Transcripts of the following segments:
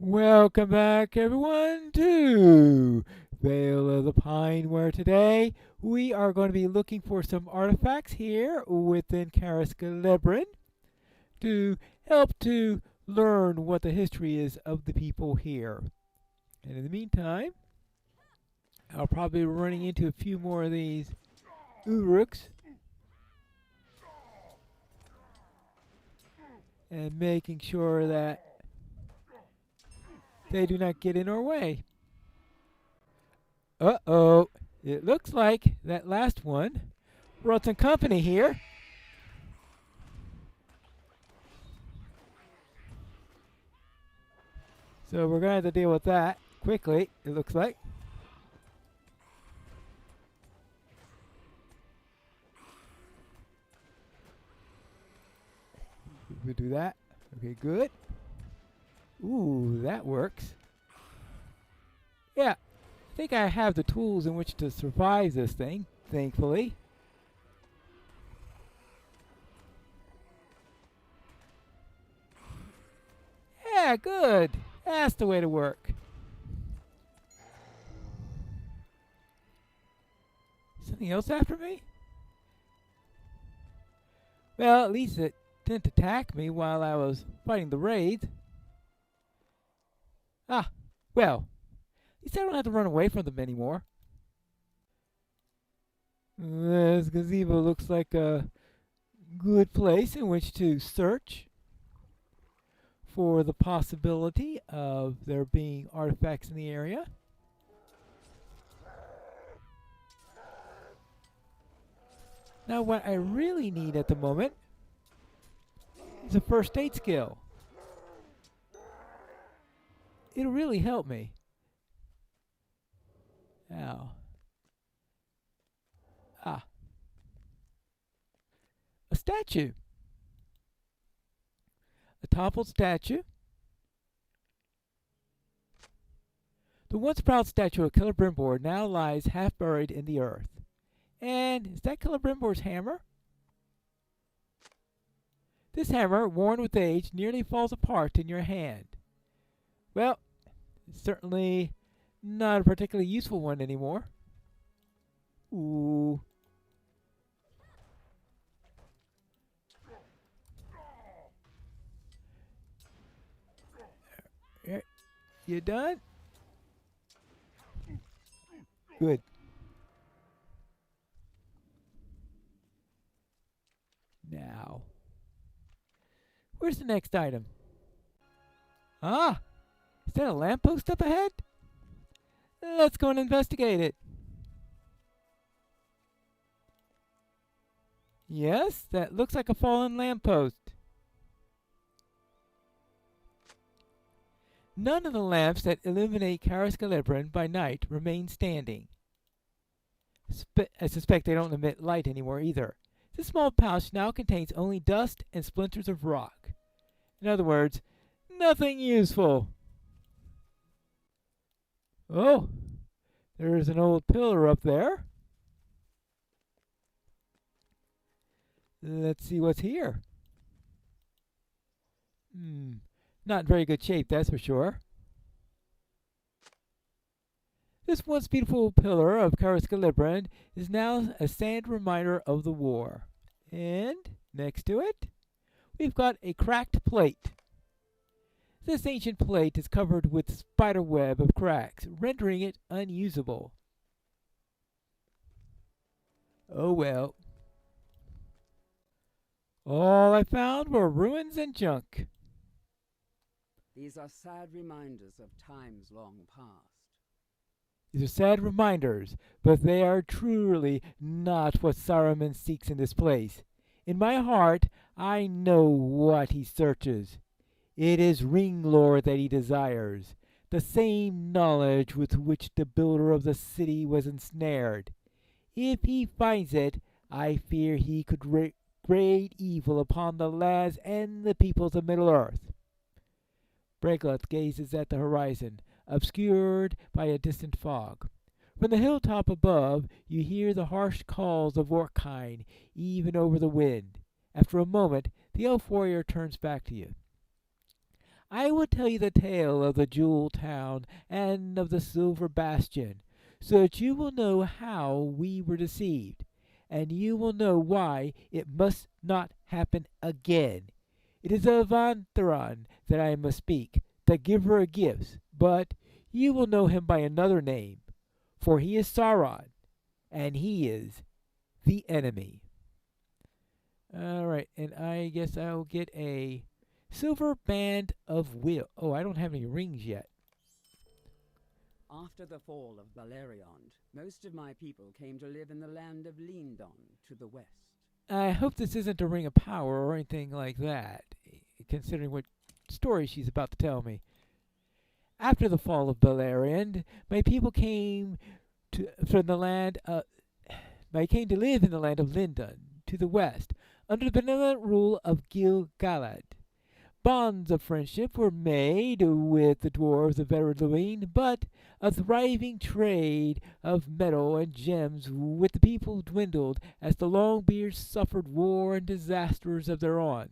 Welcome back, everyone, to Vale of the Pine, where today we are going to be looking for some artifacts here within Cariscalibrin to help to learn what the history is of the people here. And in the meantime, I'll probably be running into a few more of these Uruks and making sure that they do not get in our way. Uh-oh. It looks like that last one brought some company here. So we're going to have to deal with that quickly, it looks like. We'll do that. Okay, good. Ooh, that works. Yeah, I think I have the tools in which to survive this thing, thankfully. Yeah, good. That's the way to work. Something else after me? Well, at least it didn't attack me while I was fighting the raid. Ah, well, at least I don't have to run away from them anymore. This gazebo looks like a good place in which to search for the possibility of there being artifacts in the area. Now, what I really need at the moment is a first aid skill. It'll really help me. Now. Ah. A statue. A toppled statue. The once proud statue of Killer Brimbor now lies half buried in the earth. And is that Killer Brimbor's hammer? This hammer, worn with age, nearly falls apart in your hand. Well, it's certainly not a particularly useful one anymore. Ooh. You done? Good. Now, where's the next item? Ah! Is that a lamppost up ahead? Let's go and investigate it. Yes, that looks like a fallen lamppost. None of the lamps that illuminate Cariscalibrin by night remain standing. I suspect they don't emit light anymore either. This small pouch now contains only dust and splinters of rock. In other words, nothing useful. Oh, there's an old pillar up there. Let's see what's here. Not in very good shape, that's for sure. This once beautiful pillar of Cariscalibrin is now a sad reminder of the war. And next to it, we've got a cracked plate. This ancient plate is covered with spider web of cracks, rendering it unusable. Oh well. All I found were ruins and junk. These are sad reminders of times long past. These are sad reminders, but they are truly not what Saruman seeks in this place. In my heart, I know what he searches. It is ring lore that he desires, the same knowledge with which the builder of the city was ensnared. If he finds it, I fear he could wreak great evil upon the lads and the peoples of Middle-earth. Bregleth gazes at the horizon, obscured by a distant fog. From the hilltop above, you hear the harsh calls of Orkine, even over the wind. After a moment, the elf warrior turns back to you. I will tell you the tale of the Jewel Town and of the Silver Bastion, so that you will know how we were deceived, and you will know why it must not happen again. It is of Antheron that I must speak, the giver of gifts, but you will know him by another name, for he is Sauron, and he is the enemy. All right, and I guess I'll get a silver band of will. Oh, I don't have any rings yet. After the fall of Baleriond, most of my people came to live in the land of Lindon to the west. I hope this isn't a ring of power or anything like that, considering what story she's about to tell me. After the fall of Baleriond, my people came to from the land. I came to live in the land of Lindon to the west, under the benevolent rule of Gil-galad. Bonds of friendship were made with the dwarves of Eredluin, but a thriving trade of metal and gems with the people dwindled as the Longbeards suffered war and disasters of their own.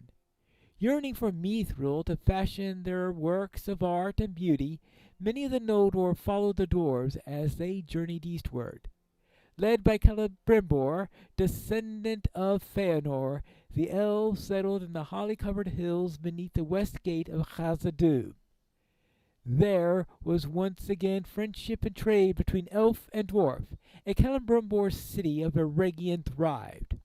Yearning for Mithril to fashion their works of art and beauty, many of the Noldor followed the dwarves as they journeyed eastward. Led by Celebrimbor, descendant of Feanor, the elves settled in the holly-covered hills beneath the west gate of Khazad-dûm. There was once again friendship and trade between elf and dwarf, and Celebrimbor's city of Eregion thrived.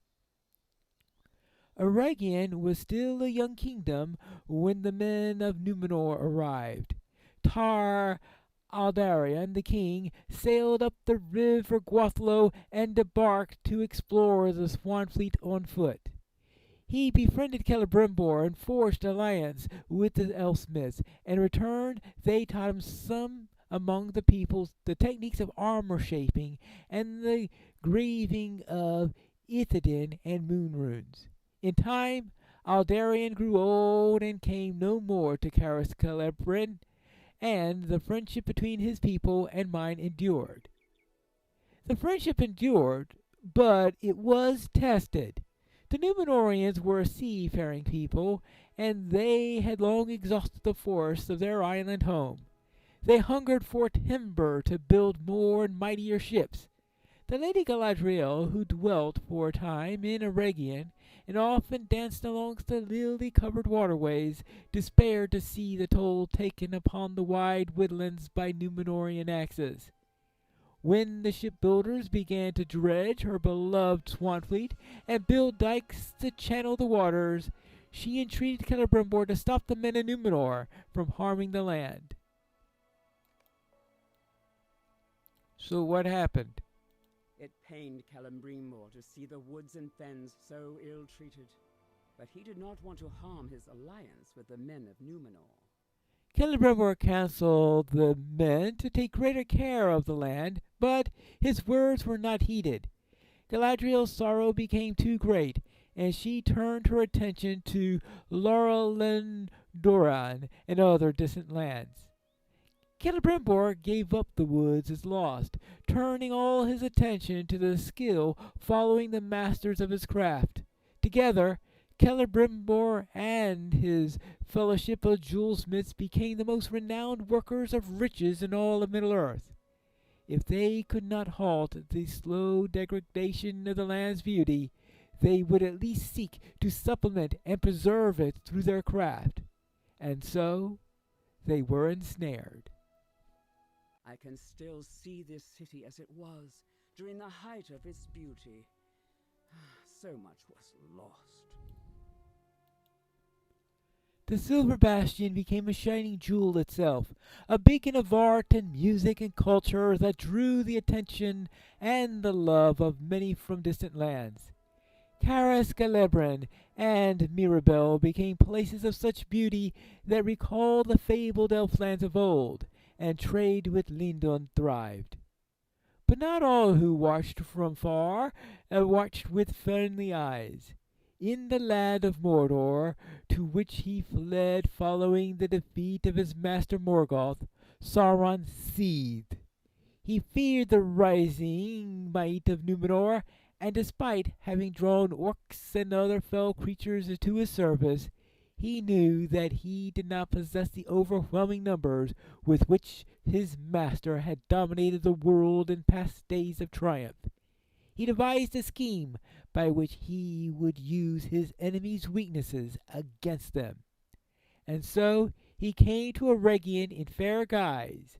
Eregion was still a young kingdom when the men of Númenor arrived. Tar Aldarion, the king, sailed up the river Gwathlo and embarked to explore the Swan Fleet on foot. He befriended Celebrimbor and forged alliance with the Elfsmiths. In return, they taught him some among the peoples the techniques of armor shaping and the graving of Ithadin and moon runes. In time, Aldarion grew old and came no more to Caris Celebrin, and the friendship between his people and mine endured. The friendship endured, but it was tested. The Númenorians were a seafaring people, and they had long exhausted the forests of their island home. They hungered for timber to build more and mightier ships. The Lady Galadriel, who dwelt for a time in Eregion, and often danced alongst the lily-covered waterways, despaired to see the toll taken upon the wide woodlands by Númenorian axes. When the shipbuilders began to dredge her beloved Swanfleet and build dikes to channel the waters, she entreated Celebrimbor to stop the men of Númenor from harming the land. So what happened? It pained Celebrimbor to see the woods and fens so ill-treated, but he did not want to harm his alliance with the men of Númenor. Celebrimbor counseled the men to take greater care of the land, but his words were not heeded. Galadriel's sorrow became too great, and she turned her attention to Lorelin Doran and other distant lands. Celebrimbor gave up the woods as lost, turning all his attention to the skill following the masters of his craft. Together, Celebrimbor and his fellowship of jewelsmiths became the most renowned workers of riches in all of Middle-earth. If they could not halt the slow degradation of the land's beauty, they would at least seek to supplement and preserve it through their craft. And so they were ensnared. I can still see this city as it was during the height of its beauty. So much was lost. The Silver Bastion became a shining jewel itself, a beacon of art and music and culture that drew the attention and the love of many from distant lands. Caris Galebrin and Mirabel became places of such beauty that recalled the fabled elflands of old, and trade with Lindon thrived. But not all who watched from far watched with friendly eyes. In the land of Mordor, to which he fled following the defeat of his master Morgoth, Sauron seethed. He feared the rising might of Númenor, and despite having drawn orcs and other fell creatures to his service, he knew that he did not possess the overwhelming numbers with which his master had dominated the world in past days of triumph. He devised a scheme by which he would use his enemies' weaknesses against them. And so he came to Eregion in fair guise,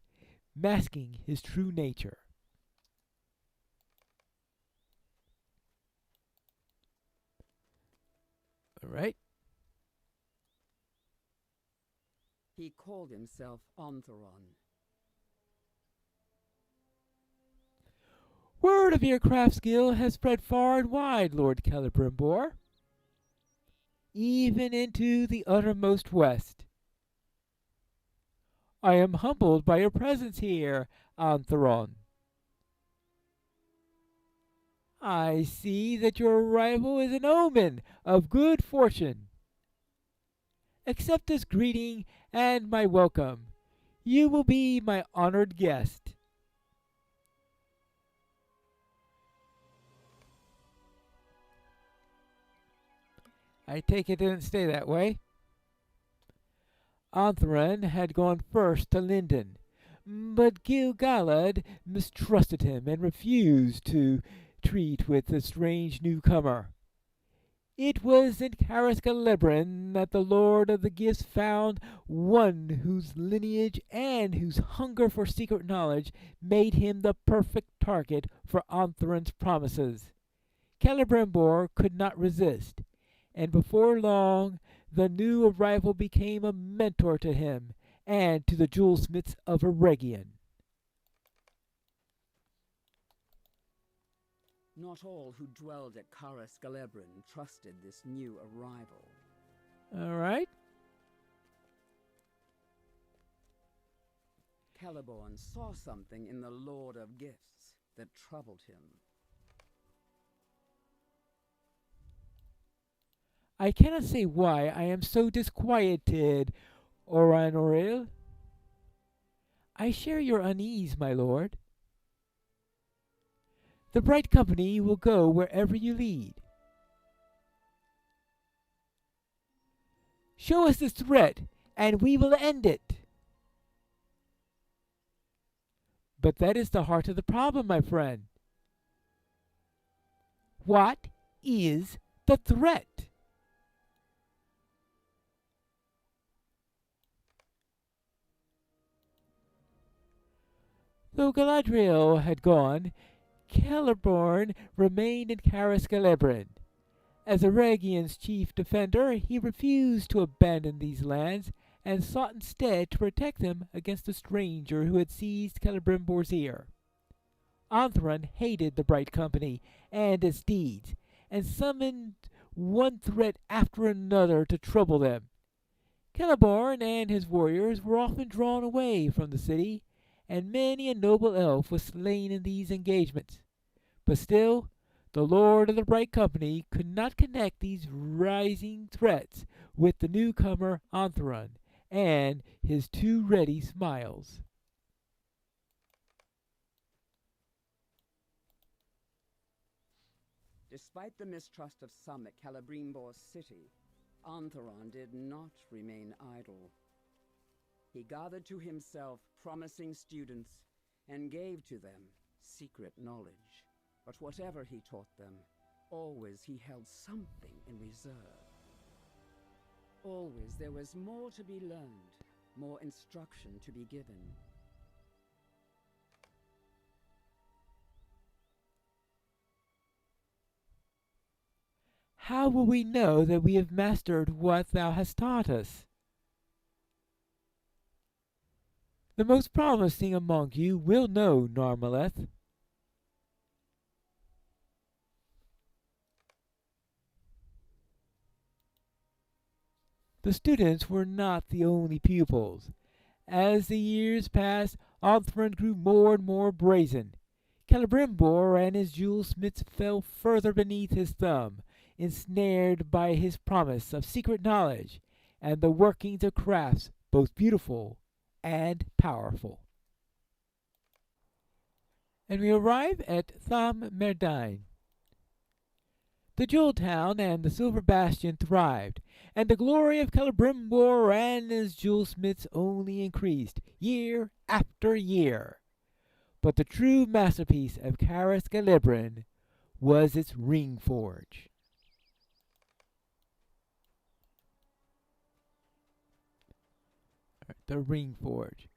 masking his true nature. All right. He called himself Ontheron. Word of your craft skill has spread far and wide, Lord Celebrimbor, even into the uttermost west. I am humbled by your presence here, Ontheron. I see that your arrival is an omen of good fortune. Accept this greeting and my welcome. You will be my honored guest. I take it didn't stay that way. Ontheron had gone first to Linden, but Gil-galad mistrusted him and refused to treat with the strange newcomer. It was in Caris-Gelebrin that the Lord of the Gifts found one whose lineage and whose hunger for secret knowledge made him the perfect target for Ontheron's promises. Celebrimbor could not resist, and before long the new arrival became a mentor to him and to the jewelsmiths of Eregion. Not all who dwelled at Caris-Gelebrin trusted this new arrival. All right. Celeborn saw something in the Lord of Gifts that troubled him. I cannot say why I am so disquieted, Oranoril. I share your unease, my lord. The bright company will go wherever you lead. Show us this threat, and we will end it. But that is the heart of the problem, my friend. What is the threat? Though Galadriel had gone, Celeborn remained in Caris-Gelebrin. As Eregion's chief defender, he refused to abandon these lands and sought instead to protect them against the stranger who had seized Celebrimbor's ear. Ontheron hated the Bright Company and its deeds, and summoned one threat after another to trouble them. Celeborn and his warriors were often drawn away from the city, and many a noble elf was slain in these engagements. But still, the Lord of the Bright Company could not connect these rising threats with the newcomer Ontheron and his too ready smiles. Despite the mistrust of some at Celebrimbor's city, Ontheron did not remain idle. He gathered to himself promising students and gave to them secret knowledge. But whatever he taught them, always he held something in reserve. Always there was more to be learned, more instruction to be given. How will we know that we have mastered what thou hast taught us? The most promising among you will know, Narmaleth. The students were not the only pupils. As the years passed, Ontheron grew more and more brazen. Celebrimbor and his jewelsmiths fell further beneath his thumb, ensnared by his promise of secret knowledge and the workings of crafts both beautiful and powerful. And we arrive at Tham Merdine. The Jewel Town and the Silver Bastion thrived, and the glory of Celebrimbor and his jewelsmiths only increased year after year. But the true masterpiece of Caras Calibran was its ring forge. The ring forge.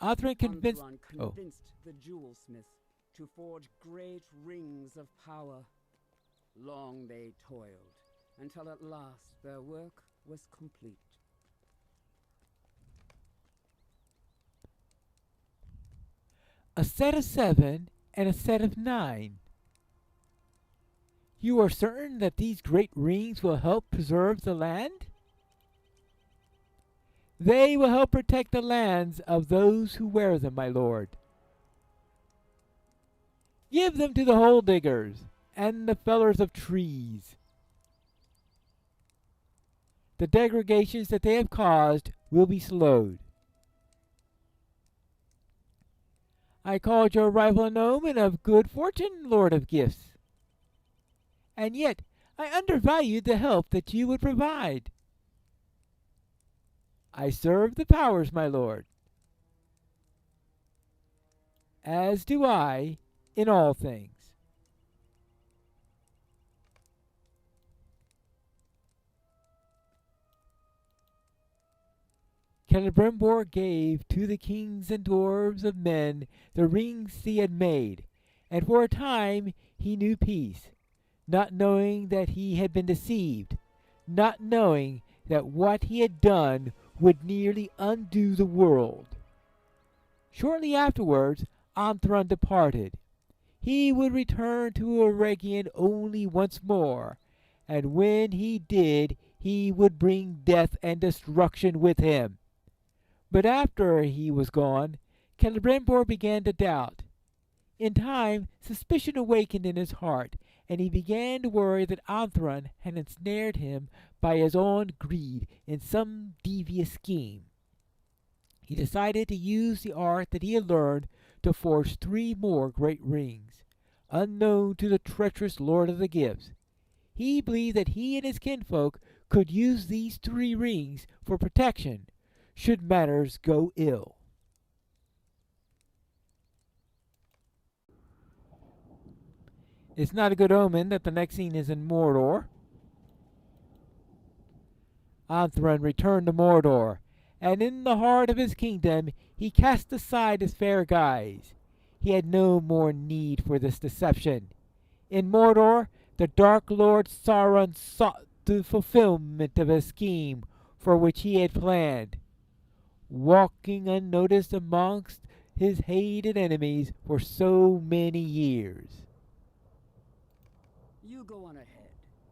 Othran convinced. Anthron Oh, convinced the jewelsmith to forge great rings of power. Long they toiled, until at last their work was complete. a set of 7 and a set of 9. You are certain that these great rings will help preserve the land? They will help protect the lands of those who wear them, my lord. Give them to the hole diggers and the fellers of trees. The degradations that they have caused will be slowed. I called your arrival an omen of good fortune, Lord of Gifts. And yet I undervalued the help that you would provide. I serve the powers, my lord. As do I in all things. Celebrimbor gave to the kings and dwarves of men the rings he had made, and for a time he knew peace, not knowing that he had been deceived, not knowing that what he had done would nearly undo the world. Shortly afterwards, Anthron departed. He would return to Eregion only once more, and when he did, he would bring death and destruction with him. But after he was gone, Celebrimbor began to doubt. In time, suspicion awakened in his heart, and he began to worry that Anthron had ensnared him by his own greed in some devious scheme. He decided to use the art that he had learned to forge 3 more great rings, unknown to the treacherous Lord of the Gifts. He believed that he and his kinfolk could use these 3 rings for protection should matters go ill. It's not a good omen that the next scene is in Mordor. Anthron returned to Mordor, and in the heart of his kingdom he cast aside his fair guise. He had no more need for this deception. In Mordor, the Dark Lord Sauron sought the fulfillment of a scheme for which he had planned, walking unnoticed amongst his hated enemies for so many years. You go on ahead.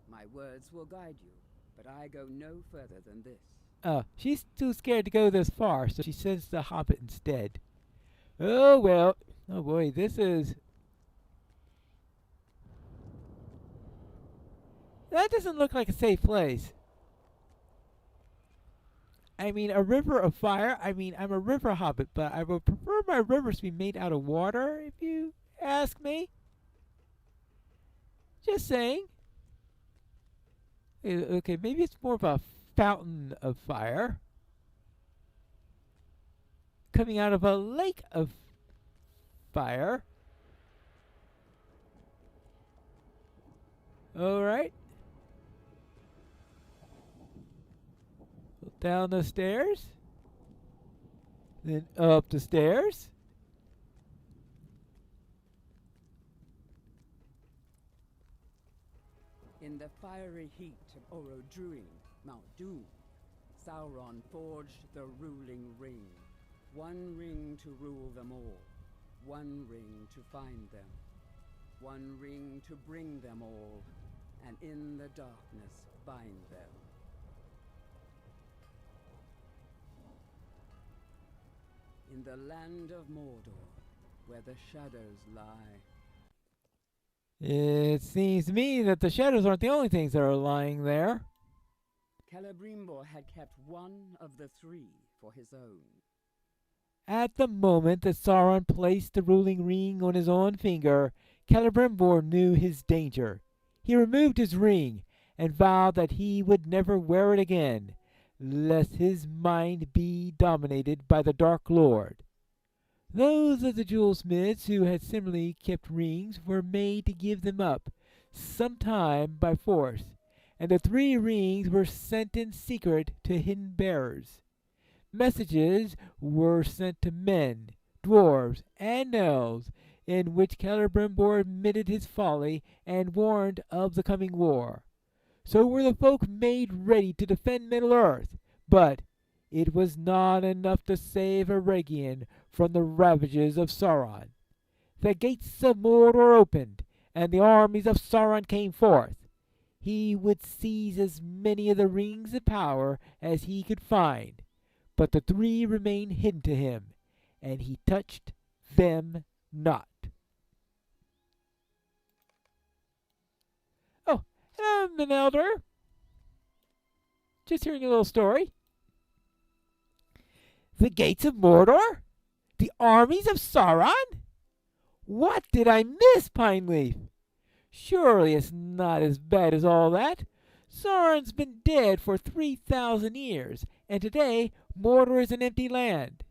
My words will guide you, but I go no further than this. She's too scared to go this far, so she sends the Hobbit instead. Oh, well. Oh, boy, this is... That doesn't look like a safe place. I mean, a river of fire. I mean, I'm a river hobbit, but I would prefer my rivers to be made out of water, if you ask me. Just saying. Okay, maybe it's more of a fountain of fire coming out of a lake of fire. All right. Down the stairs. Then up the stairs. In the fiery heat of Orodruin, Mount Doom, Sauron forged the ruling ring. 1 ring to rule them all. 1 ring to find them. 1 ring to bring them all, and in the darkness bind them. In the land of Mordor, where the shadows lie. It seems to me that the shadows aren't the only things that are lying there. Celebrimbor had kept 1 of the 3 for his own. At the moment that Sauron placed the ruling ring on his own finger, Celebrimbor knew his danger. he removed his ring and vowed that he would never wear it again, lest his mind be dominated by the Dark Lord. Those of the jewelsmiths who had similarly kept rings were made to give them up, sometime by force, and the 3 rings were sent in secret to hidden bearers. Messages were sent to men, dwarves, and elves, in which Celebrimbor admitted his folly and warned of the coming war. So were the folk made ready to defend Middle-earth, but it was not enough to save Eregion from the ravages of Sauron. The gates of Mordor opened, and the armies of Sauron came forth. He would seize as many of the rings of power as he could find, but the 3 remained hidden to him, and he touched them not. Oh, I'm an elder. Just hearing a little story. The gates of Mordor? The armies of Sauron? What did I miss, Pineleaf? Surely it's not as bad as all that. Sauron's been dead for 3,000 years, and today Mordor is an empty land.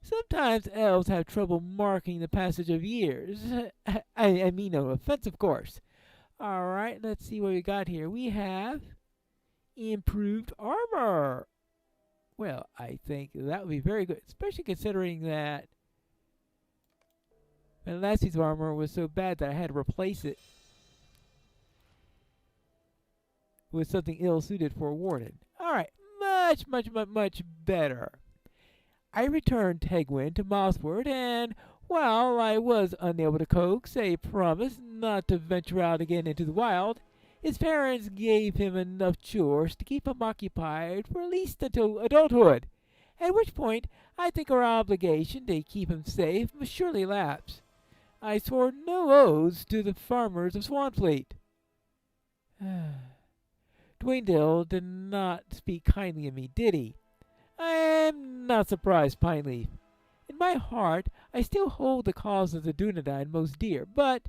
Sometimes elves have trouble marking the passage of years. I mean no offense, of course. All right, let's see what we got here. We have improved armor. Well, I think that would be very good, especially considering that my last piece of armor was so bad that I had to replace it with something ill-suited for a warden. All right, much better. I returned Tegwin to Mossward, and while I was unable to coax a promise not to venture out again into the wild, his parents gave him enough chores to keep him occupied for at least until adulthood, at which point I think our obligation to keep him safe must surely lapse. I swore no oaths to the farmers of Swanfleet. Dwayndale did not speak kindly of me, did he? I am not surprised, Pineleaf. In my heart, I still hold the cause of the Dunedain most dear, but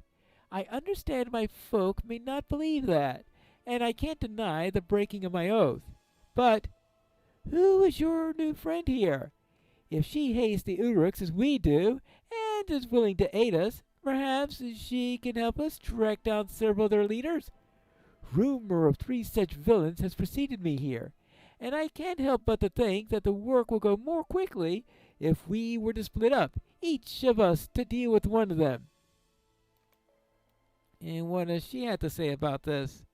I understand my folk may not believe that, and I can't deny the breaking of my oath. But who is your new friend here? If she hates the Uruks as we do, and is willing to aid us, perhaps she can help us track down several of their leaders. Rumor of 3 such villains has preceded me here, and I can't help but to think that the work will go more quickly if we were to split up, each of us to deal with one of them. And what does she have to say about this?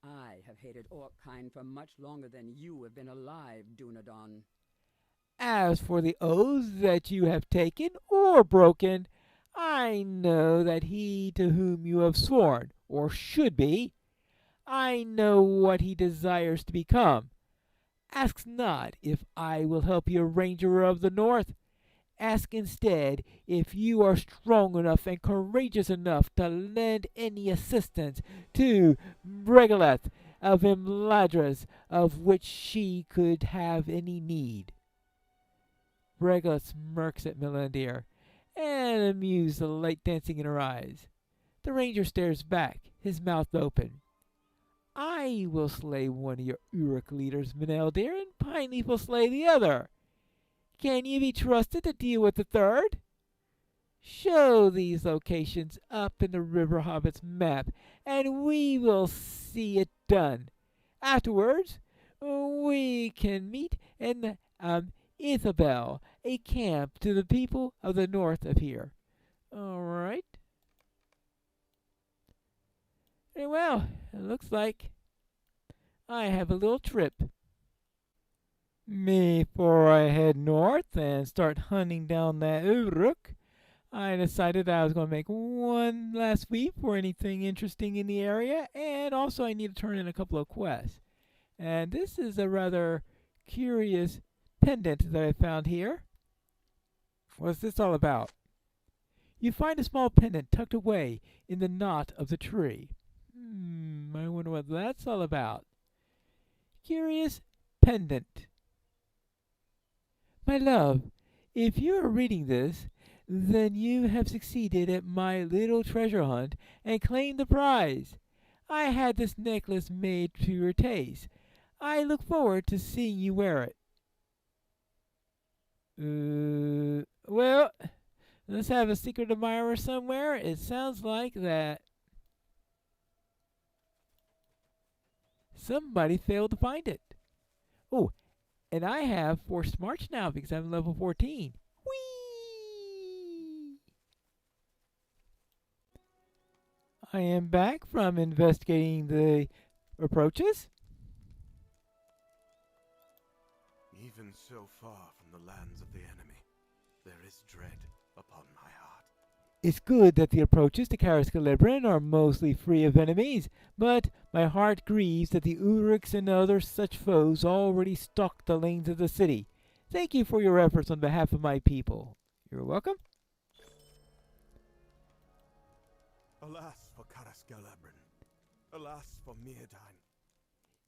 I have hated Orkkind for much longer than you have been alive, Dunedain. As for the oaths that you have taken or broken, I know that he to whom you have sworn, or should be, I know what he desires to become. Ask not if I will help you, Ranger of the North. Ask instead if you are strong enough and courageous enough to lend any assistance to Bregaleth of Imladris, of which she could have any need. Bregaleth smirks at Melindir, and amused the light dancing in her eyes. The ranger stares back, his mouth open. I will slay one of your Uruk leaders, Melindir, and Pineleaf will slay the other. Can you be trusted to deal with the third? Show these locations up in the River Hobbit's map, and we will see it done. Afterwards, we can meet in Ithabel, a camp to the people of the north of here. All right. Very well, it looks like I have a little trip. Before I head north and start hunting down that Uruk, I decided I was going to make one last sweep for anything interesting in the area, and also I need to turn in a couple of quests. And this is a rather curious pendant that I found here. What's this all about? You find a small pendant tucked away in the knot of the tree. I wonder what that's all about. Curious pendant. My love, if you are reading this, Then you have succeeded at my little treasure hunt and claimed the prize. I had this necklace made to your taste. I look forward to seeing you wear it. Well, let's have a secret admirer somewhere. It sounds like that somebody failed to find it. Oh, and I have 4 smarts now because I'm level 14. Whee! I am back from investigating the approaches. Even so far from the lands of the enemy, there is dread upon my heart. It's good that the approaches to Cariscalibrin are mostly free of enemies, but my heart grieves that the Ulrics and other such foes already stalk the lanes of the city. Thank you for your efforts on behalf of my people. You're welcome. Alas for Cariscalibrin. Alas for Mirrodin.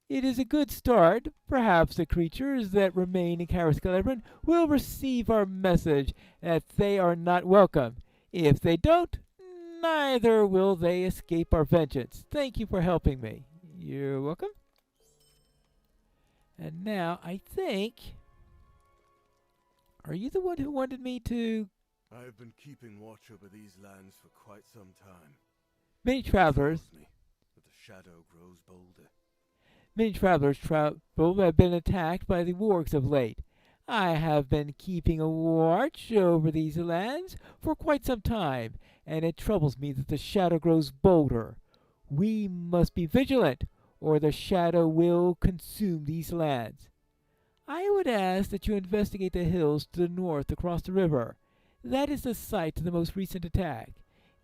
It is a good start. Perhaps the creatures that remain in Cariscalibrin will receive our message that they are not welcome. If they don't, neither will they escape our vengeance. Thank you for helping me. You're welcome. And now, I think... Are you the one who wanted me to... I have been keeping watch over these lands for quite some time. Many travelers... It tells me that the shadow grows bolder. Many travelers have been attacked by the wargs of late. I have been keeping a watch over these lands for quite some time, and it troubles me that the shadow grows bolder. We must be vigilant, or the shadow will consume these lands. I would ask that you investigate the hills to the north across the river. That is the site of the most recent attack.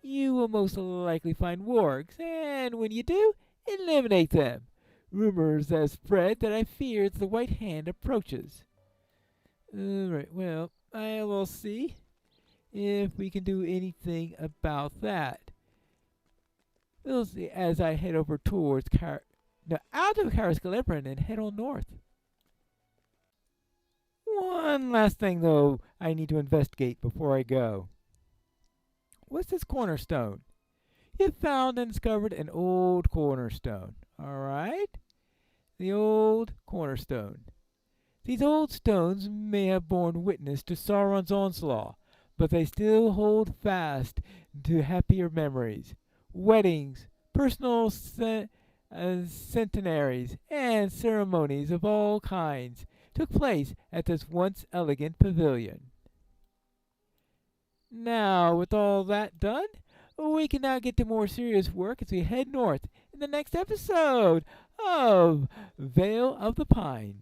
You will most likely find wargs, and when you do, eliminate them. Rumors have spread that I fear the White Hand approaches. Alright, well, I will see if we can do anything about that. We'll see as I head over towards out of Cariscalibrin and head on north. One last thing, though, I need to investigate before I go. What's this cornerstone? You found and discovered an old cornerstone. Alright? The old cornerstone. These old stones may have borne witness to Sauron's onslaught, but they still hold fast to happier memories. Weddings, personal centenaries, and ceremonies of all kinds took place at this once elegant pavilion. Now, with all that done, we can now get to more serious work as we head north in the next episode of Vale of the Pine.